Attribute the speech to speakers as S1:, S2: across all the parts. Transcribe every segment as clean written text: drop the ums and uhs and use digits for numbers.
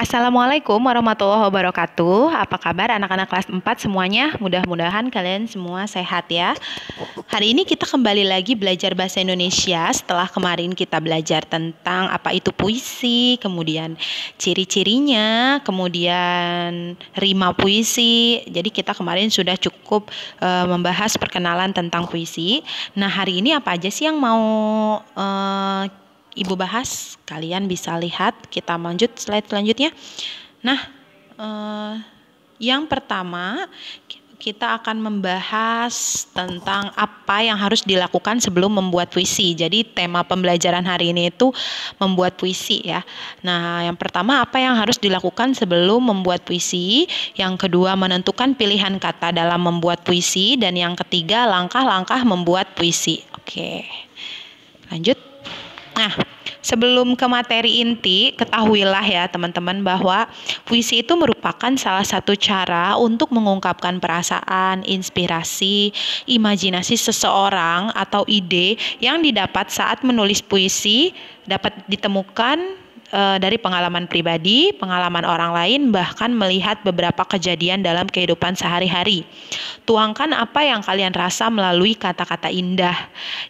S1: Assalamualaikum warahmatullahi wabarakatuh. Apa kabar anak-anak kelas 4 semuanya? Mudah-mudahan kalian semua sehat ya. Hari ini kita kembali lagi belajar bahasa Indonesia setelah kemarin kita belajar tentang apa itu puisi, kemudian ciri-cirinya, kemudian rima puisi. Jadi kita kemarin sudah cukup membahas perkenalan tentang puisi. Nah, hari ini apa aja sih yang mau Ibu bahas? Kalian bisa lihat, kita lanjut slide selanjutnya. Nah, yang pertama kita akan membahas tentang apa yang harus dilakukan sebelum membuat puisi. Jadi tema pembelajaran hari ini itu membuat puisi ya. Nah, yang pertama apa yang harus dilakukan sebelum membuat puisi. Yang kedua menentukan pilihan kata dalam membuat puisi. Dan yang ketiga langkah-langkah membuat puisi. Oke, lanjut. Nah, sebelum ke materi inti, ketahuilah ya teman-teman bahwa puisi itu merupakan salah satu cara untuk mengungkapkan perasaan, inspirasi, imajinasi seseorang atau ide yang didapat saat menulis puisi dapat ditemukan dari pengalaman pribadi, pengalaman orang lain, bahkan melihat beberapa kejadian dalam kehidupan sehari-hari. Tuangkan apa yang kalian rasa melalui kata-kata indah.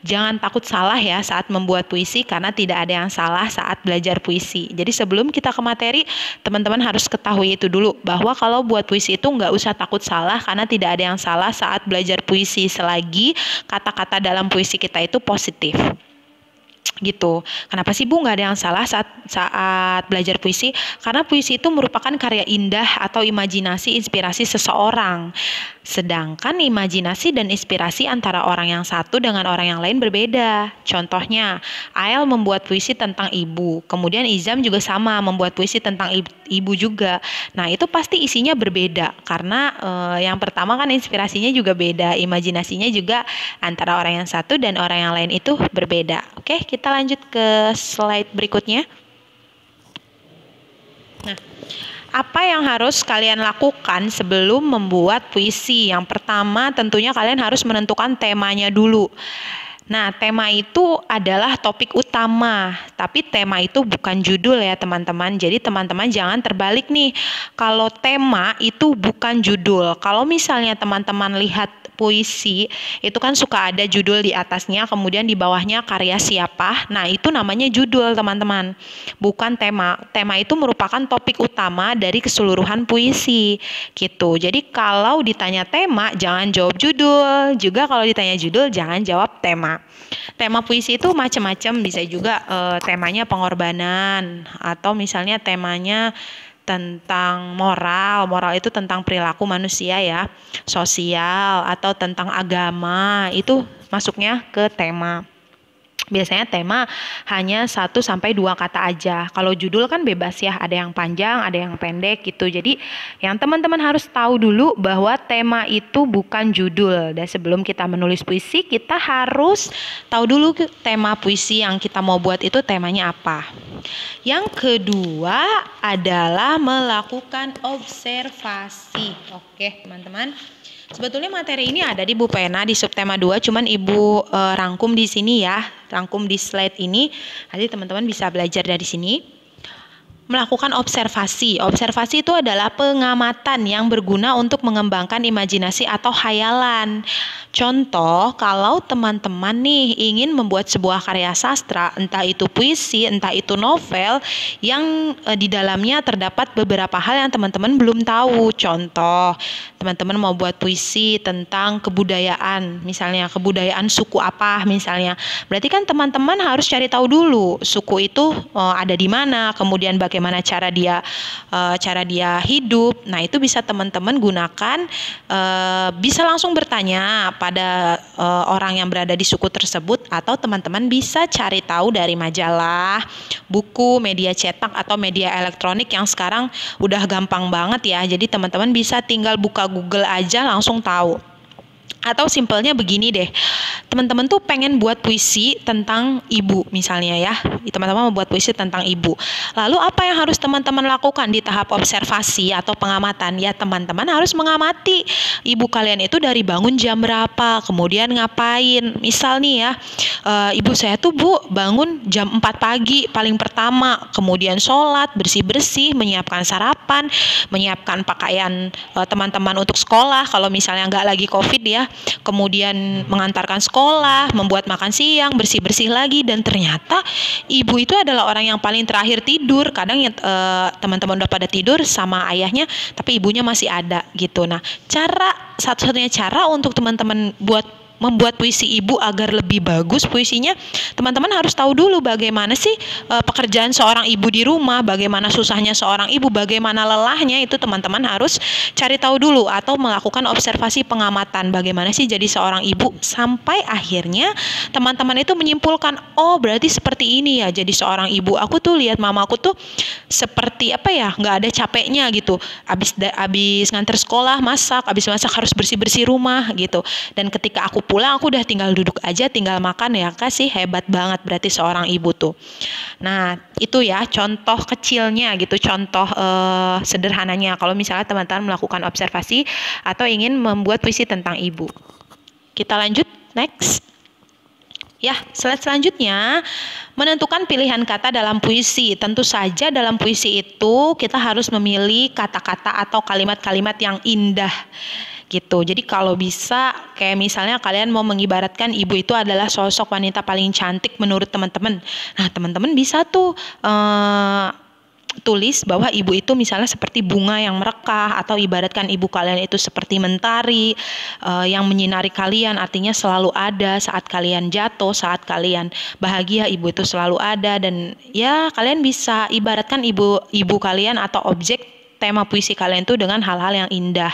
S1: Jangan takut salah ya saat membuat puisi, karena tidak ada yang salah saat belajar puisi. Jadi sebelum kita ke materi, teman-teman harus ketahui itu dulu, bahwa kalau buat puisi itu nggak usah takut salah, karena tidak ada yang salah saat belajar puisi, selagi kata-kata dalam puisi kita itu positif. Gitu. Kenapa sih Bu nggak ada yang salah saat belajar puisi? Karena puisi itu merupakan karya indah atau imajinasi inspirasi seseorang. Sedangkan imajinasi dan inspirasi antara orang yang satu dengan orang yang lain berbeda. Contohnya, Ael membuat puisi tentang ibu, kemudian Izam juga sama membuat puisi tentang ibu juga. Nah, itu pasti isinya berbeda karena yang pertama kan inspirasinya juga beda, imajinasinya juga antara orang yang satu dan orang yang lain itu berbeda. Oke, kita lanjut ke slide berikutnya. Nah, apa yang harus kalian lakukan sebelum membuat puisi? Yang pertama tentunya kalian harus menentukan temanya dulu. Nah, tema itu adalah topik utama, tapi tema itu bukan judul ya teman-teman. Jadi teman-teman jangan terbalik nih. Kalau tema itu bukan judul. Kalau misalnya teman-teman lihat puisi, itu kan suka ada judul di atasnya, kemudian di bawahnya karya siapa. Nah, itu namanya judul teman-teman. Bukan tema. Tema itu merupakan topik utama dari keseluruhan puisi. Gitu. Jadi kalau ditanya tema, jangan jawab judul. Juga kalau ditanya judul, jangan jawab tema. Tema puisi itu macam-macam, bisa juga temanya pengorbanan, atau misalnya temanya tentang moral itu tentang perilaku manusia ya, sosial, atau tentang agama, itu masuknya ke tema. Biasanya tema hanya 1-2 kata aja. Kalau judul kan bebas ya, ada yang panjang, ada yang pendek gitu. Jadi yang teman-teman harus tahu dulu bahwa tema itu bukan judul. Dan sebelum kita menulis puisi, kita harus tahu dulu tema puisi yang kita mau buat itu temanya apa. Yang kedua adalah melakukan observasi. Oke, teman-teman. Sebetulnya materi ini ada di Bu Pena di subtema 2, cuman Ibu rangkum di sini ya, rangkum di slide ini. Nanti teman-teman bisa belajar dari sini. Melakukan observasi. Observasi itu adalah pengamatan yang berguna untuk mengembangkan imajinasi atau khayalan. Contoh, kalau teman-teman nih ingin membuat sebuah karya sastra, entah itu puisi, entah itu novel, yang di dalamnya terdapat beberapa hal yang teman-teman belum tahu. Contoh, teman-teman mau buat puisi tentang kebudayaan, misalnya kebudayaan suku apa misalnya. Berarti kan teman-teman harus cari tahu dulu suku itu ada di mana, kemudian bagaimana cara dia hidup. Nah, itu bisa teman-teman gunakan, bisa langsung bertanya pada orang yang berada di suku tersebut, atau teman-teman bisa cari tahu dari majalah, buku, media cetak, atau media elektronik yang sekarang udah gampang banget ya. Jadi teman-teman bisa tinggal buka Google aja langsung tahu. Atau simpelnya begini deh, teman-teman tuh pengen buat puisi tentang ibu misalnya ya, teman-teman mau buat puisi tentang ibu. Lalu apa yang harus teman-teman lakukan di tahap observasi atau pengamatan? Ya teman-teman harus mengamati ibu kalian itu dari bangun jam berapa, kemudian ngapain. Misal nih ya, ibu saya tuh bu bangun jam 4 pagi paling pertama, kemudian sholat, bersih-bersih, menyiapkan sarapan, menyiapkan pakaian teman-teman untuk sekolah kalau misalnya nggak lagi COVID ya, kemudian mengantarkan sekolah, membuat makan siang, bersih-bersih lagi, dan ternyata ibu itu adalah orang yang paling terakhir tidur. Kadang ya teman-teman udah pada tidur sama ayahnya, tapi ibunya masih ada gitu. Nah, satu-satunya cara untuk teman-teman membuat puisi ibu agar lebih bagus puisinya, teman-teman harus tahu dulu bagaimana sih pekerjaan seorang ibu di rumah, bagaimana susahnya seorang ibu, bagaimana lelahnya, itu teman-teman harus cari tahu dulu atau melakukan observasi pengamatan bagaimana sih jadi seorang ibu, sampai akhirnya teman-teman itu menyimpulkan, oh berarti seperti ini ya jadi seorang ibu. Aku tuh lihat mamaku tuh seperti apa ya, nggak ada capeknya gitu, abis nganter sekolah masak, abis masak harus bersih-bersih rumah gitu, dan ketika aku pulang aku udah tinggal duduk aja, tinggal makan. Ya kasih, hebat banget berarti seorang ibu tuh. Nah itu ya contoh kecilnya gitu, contoh sederhananya kalau misalnya teman-teman melakukan observasi atau ingin membuat puisi tentang ibu. Kita lanjut next. Ya, slide selanjutnya, menentukan pilihan kata dalam puisi. Tentu saja dalam puisi itu kita harus memilih kata-kata atau kalimat-kalimat yang indah gitu. Jadi kalau bisa kayak misalnya kalian mau mengibaratkan ibu itu adalah sosok wanita paling cantik menurut teman-teman. Nah, teman-teman bisa tuh tulis bahwa ibu itu misalnya seperti bunga yang merekah, atau ibaratkan ibu kalian itu seperti mentari yang menyinari kalian, artinya selalu ada saat kalian jatuh, saat kalian bahagia, ibu itu selalu ada. Dan ya kalian bisa ibaratkan ibu kalian atau objek tema puisi kalian itu dengan hal-hal yang indah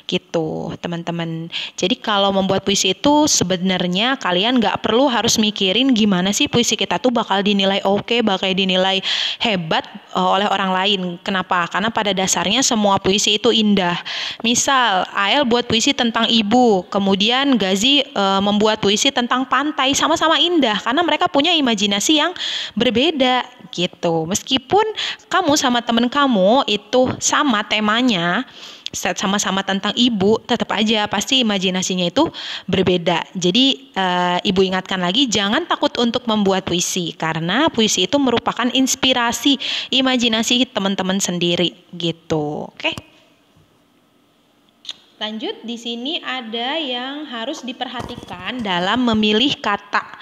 S1: gitu teman-teman. Jadi kalau membuat puisi itu sebenarnya kalian nggak perlu harus mikirin gimana sih puisi kita tuh bakal dinilai oke, bakal dinilai hebat oleh orang lain. Kenapa? Karena pada dasarnya semua puisi itu indah. Misal Ael buat puisi tentang ibu, kemudian Gazi membuat puisi tentang pantai, sama-sama indah karena mereka punya imajinasi yang berbeda gitu. Meskipun kamu sama temen kamu itu sama temanya, sama-sama tentang ibu, tetap aja pasti imajinasinya itu berbeda. Jadi ibu ingatkan lagi, jangan takut untuk membuat puisi, karena puisi itu merupakan inspirasi imajinasi teman-teman sendiri gitu. Oke. Lanjut, di sini ada yang harus diperhatikan dalam memilih kata.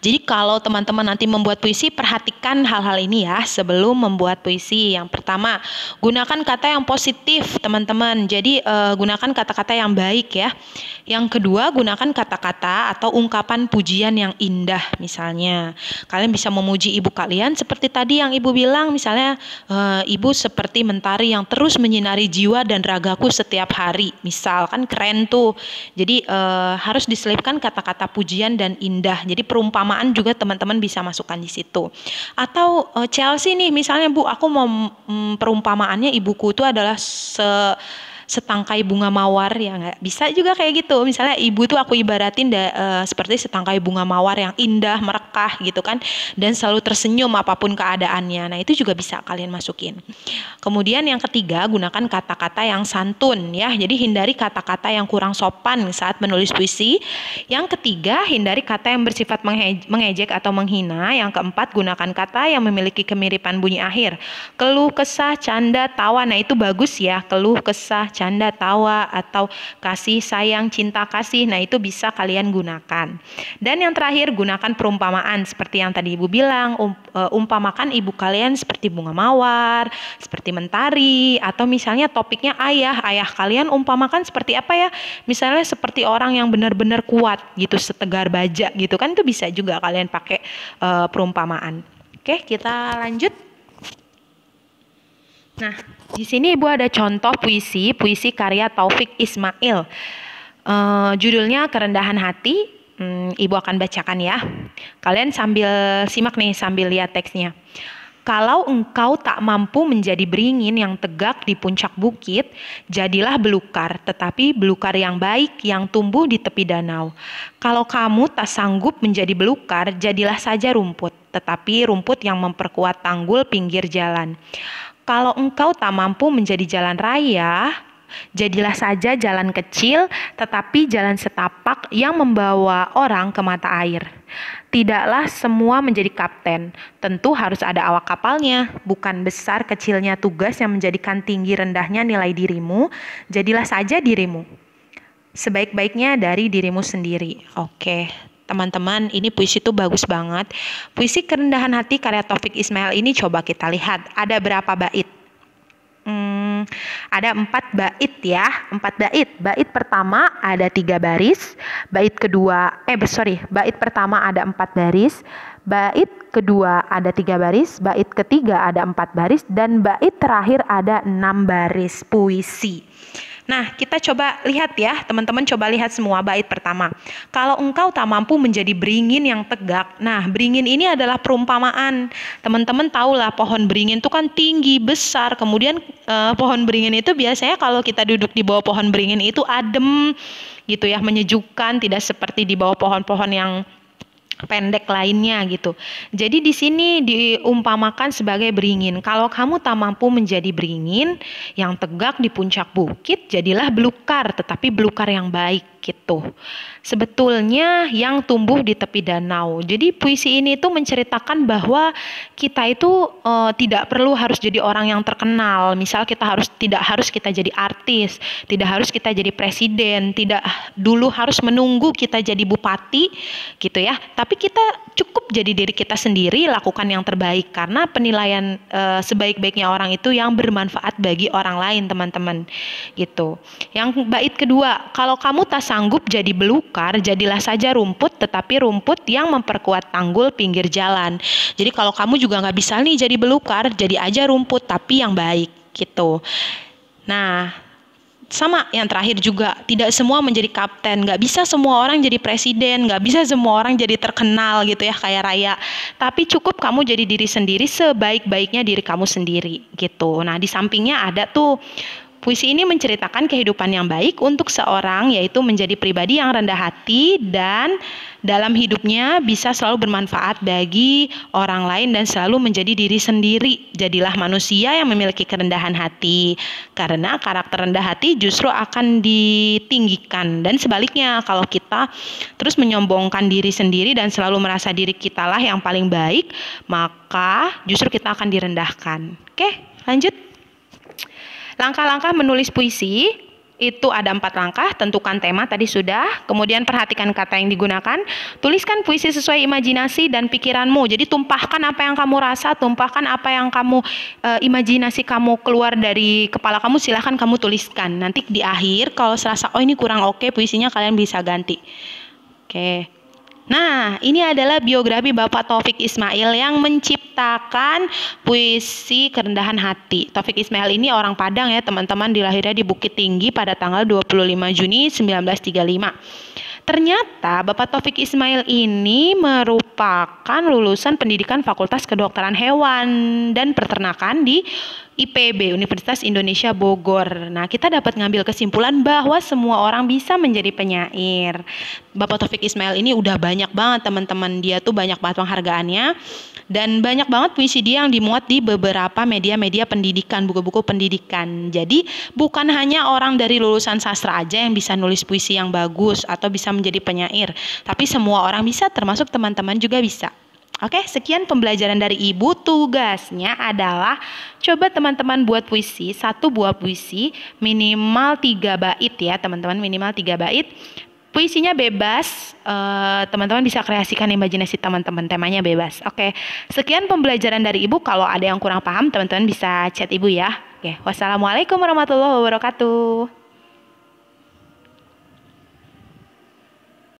S1: Jadi kalau teman-teman nanti membuat puisi, perhatikan hal-hal ini ya sebelum membuat puisi. Yang pertama, gunakan kata yang positif, teman-teman. Jadi gunakan kata-kata yang baik ya. Yang kedua, gunakan kata-kata atau ungkapan pujian yang indah. Misalnya, kalian bisa memuji ibu kalian seperti tadi yang ibu bilang, misalnya ibu seperti mentari yang terus menyinari jiwa dan ragaku setiap hari. Misal, kan keren tuh. Jadi harus diselipkan kata-kata pujian dan indah. Jadi perumpamaan juga teman-teman bisa masukkan di situ. Atau Chelsea nih, misalnya Bu, aku mau perumpamaannya ibuku itu adalah setangkai bunga mawar, ya nggak bisa juga kayak gitu. Misalnya ibu tuh aku ibaratin seperti setangkai bunga mawar yang indah, merekah gitu kan, dan selalu tersenyum apapun keadaannya. Nah itu juga bisa kalian masukin. Kemudian yang ketiga, gunakan kata-kata yang santun ya. Jadi hindari kata-kata yang kurang sopan saat menulis puisi. Yang ketiga, hindari kata yang bersifat mengejek atau menghina. Yang keempat, gunakan kata yang memiliki kemiripan bunyi akhir. Keluh, kesah, canda, tawa. Nah itu bagus ya, keluh, kesah, canda, tawa, atau kasih, sayang, cinta, kasih. Nah itu bisa kalian gunakan. Dan yang terakhir, gunakan perumpamaan seperti yang tadi ibu bilang, umpamakan ibu kalian seperti bunga mawar, seperti mentari, atau misalnya topiknya ayah kalian umpamakan seperti apa ya, misalnya seperti orang yang benar-benar kuat gitu, setegar baja gitu kan, itu bisa juga kalian pakai perumpamaan. Oke, kita lanjut. Nah, di sini ibu ada contoh puisi karya Taufik Ismail. Judulnya Kerendahan Hati. Ibu akan bacakan ya. Kalian sambil simak nih, sambil lihat teksnya. Kalau engkau tak mampu menjadi beringin yang tegak di puncak bukit, jadilah belukar, tetapi belukar yang baik yang tumbuh di tepi danau. Kalau kamu tak sanggup menjadi belukar, jadilah saja rumput, tetapi rumput yang memperkuat tanggul pinggir jalan. Kalau engkau tak mampu menjadi jalan raya, jadilah saja jalan kecil, tetapi jalan setapak yang membawa orang ke mata air. Tidaklah semua menjadi kapten, tentu harus ada awak kapalnya. Bukan besar kecilnya tugas yang menjadikan tinggi rendahnya nilai dirimu, jadilah saja dirimu. Sebaik-baiknya dari dirimu sendiri. Oke, teman-teman, ini puisi itu bagus banget. Puisi Kerendahan Hati karya Taufik Ismail ini coba kita lihat, ada berapa bait? Ada 4 bait ya, 4 bait. Bait pertama ada 3 baris, bait pertama ada 4 baris, bait kedua ada 3 baris, bait ketiga ada 4 baris, dan bait terakhir ada 6 baris puisi. Nah, kita coba lihat ya, teman-teman coba lihat semua bait pertama. Kalau engkau tak mampu menjadi beringin yang tegak. Nah, beringin ini adalah perumpamaan. Teman-teman tahulah pohon beringin itu kan tinggi, besar. Kemudian pohon beringin itu biasanya kalau kita duduk di bawah pohon beringin itu adem gitu ya, menyejukkan, tidak seperti di bawah pohon-pohon yang pendek lainnya gitu. Jadi di sini diumpamakan sebagai beringin. Kalau kamu tak mampu menjadi beringin yang tegak di puncak bukit, jadilah belukar, tetapi belukar yang baik gitu. Sebetulnya yang tumbuh di tepi danau. Jadi puisi ini tuh menceritakan bahwa kita itu tidak perlu harus jadi orang yang terkenal. Misal tidak harus kita jadi artis, tidak harus kita jadi presiden, tidak dulu harus menunggu kita jadi bupati gitu ya. Tapi kita cukup jadi diri kita sendiri, lakukan yang terbaik, karena penilaian sebaik-baiknya orang itu yang bermanfaat bagi orang lain, teman-teman gitu. Yang bait kedua, kalau kamu tak sanggup jadi belukar, jadilah saja rumput, tetapi rumput yang memperkuat tanggul pinggir jalan. Jadi kalau kamu juga nggak bisa nih jadi belukar, jadi aja rumput tapi yang baik gitu. Nah, sama yang terakhir juga, tidak semua menjadi kapten, nggak bisa semua orang jadi presiden, nggak bisa semua orang jadi terkenal gitu ya kayak raya, tapi cukup kamu jadi diri sendiri, sebaik-baiknya diri kamu sendiri gitu. Nah, di sampingnya ada tuh puisi ini menceritakan kehidupan yang baik untuk seorang, yaitu menjadi pribadi yang rendah hati dan dalam hidupnya bisa selalu bermanfaat bagi orang lain dan selalu menjadi diri sendiri. Jadilah manusia yang memiliki kerendahan hati, karena karakter rendah hati justru akan ditinggikan. Dan sebaliknya, kalau kita terus menyombongkan diri sendiri dan selalu merasa diri kitalah yang paling baik, maka justru kita akan direndahkan. Oke, lanjut. Langkah-langkah menulis puisi itu ada 4 langkah. Tentukan tema tadi sudah, kemudian perhatikan kata yang digunakan, tuliskan puisi sesuai imajinasi dan pikiranmu. Jadi tumpahkan apa yang kamu rasa, tumpahkan apa yang kamu imajinasi kamu keluar dari kepala kamu, silahkan kamu tuliskan. Nanti di akhir kalau serasa ini kurang oke puisinya, kalian bisa ganti. Oke. Nah, ini adalah biografi Bapak Taufik Ismail yang menciptakan puisi Kerendahan Hati. Taufik Ismail ini orang Padang ya teman-teman, dilahirnya di Bukit Tinggi pada tanggal 25 Juni 1935. Ternyata Bapak Taufik Ismail ini merupakan lulusan pendidikan Fakultas Kedokteran Hewan dan Peternakan di IPB, Universitas Indonesia Bogor. Nah, kita dapat ngambil kesimpulan bahwa semua orang bisa menjadi penyair. Bapak Taufik Ismail ini udah banyak banget teman-teman, dia tuh banyak banget penghargaannya dan banyak banget puisi dia yang dimuat di beberapa media-media pendidikan, buku-buku pendidikan. Jadi bukan hanya orang dari lulusan sastra aja yang bisa nulis puisi yang bagus atau bisa menjadi penyair, tapi semua orang bisa, termasuk teman-teman juga bisa. Oke, sekian pembelajaran dari Ibu. Tugasnya adalah coba teman-teman buat puisi, 1 buah puisi, minimal 3 bait ya teman-teman, minimal 3 bait. Puisinya bebas, teman-teman bisa kreasikan imajinasi teman-teman, temanya bebas. Oke, sekian pembelajaran dari Ibu. Kalau ada yang kurang paham, teman-teman bisa chat Ibu ya. Oke, wassalamualaikum warahmatullahi wabarakatuh.